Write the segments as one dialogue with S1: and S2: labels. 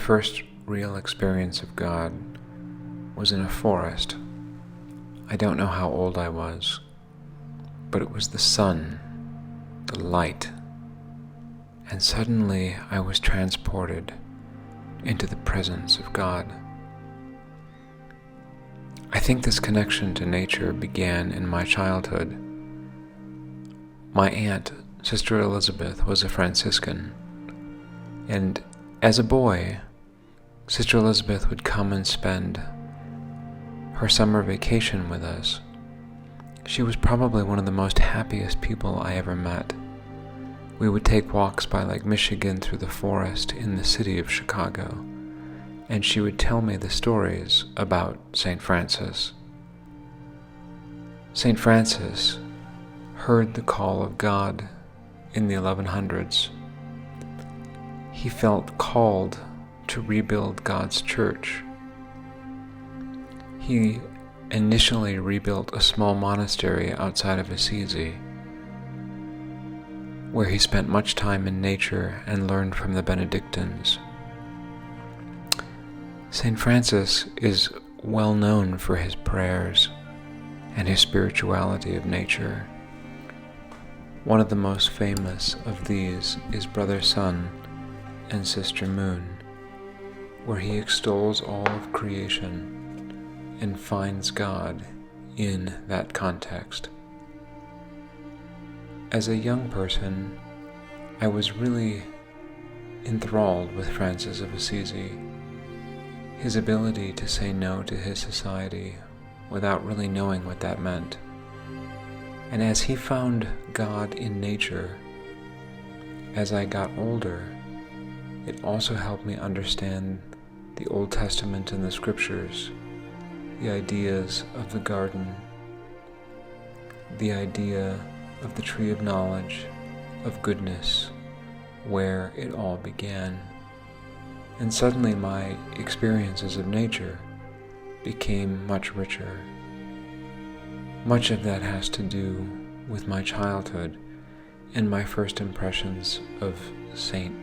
S1: first real experience of God was in a forest. I don't know how old I was, but it was the sun, the light, and suddenly I was transported into the presence of God. I think this connection to nature began in my childhood. My aunt, Sister Elizabeth, was a Franciscan, and as a boy, Sister Elizabeth would come and spend her summer vacation with us. She was probably one of the most happiest people I ever met. We would take walks by Lake Michigan through the forest in the city of Chicago, and she would tell me the stories about St. Francis. St. Francis heard the call of God in the 1100s. He felt called to rebuild God's church. He initially rebuilt a small monastery outside of Assisi, where he spent much time in nature and learned from the Benedictines. St. Francis is well known for his prayers and his spirituality of nature. One of the most famous of these is Brother Sun and Sister Moon, where he extols all of creation and finds God in that context. As a young person, I was really enthralled with Francis of Assisi. His ability to say no to his society without really knowing what that meant. And as he found God in nature, as I got older, it also helped me understand the Old Testament and the Scriptures, the ideas of the garden, the idea of the tree of knowledge, of goodness, where it all began. And suddenly my experiences of nature became much richer. Much of that has to do with my childhood and my first impressions of Saint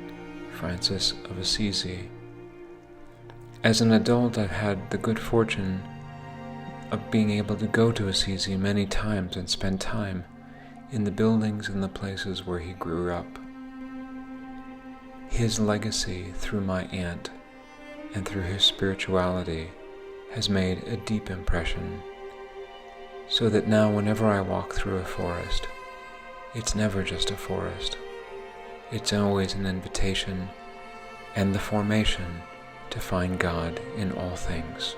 S1: Francis of Assisi. As an adult, I've had the good fortune of being able to go to Assisi many times and spend time in the buildings and the places where he grew up. His legacy through my aunt and through his spirituality has made a deep impression, so that now whenever I walk through a forest, it's never just a forest. It's always an invitation and the formation to find God in all things.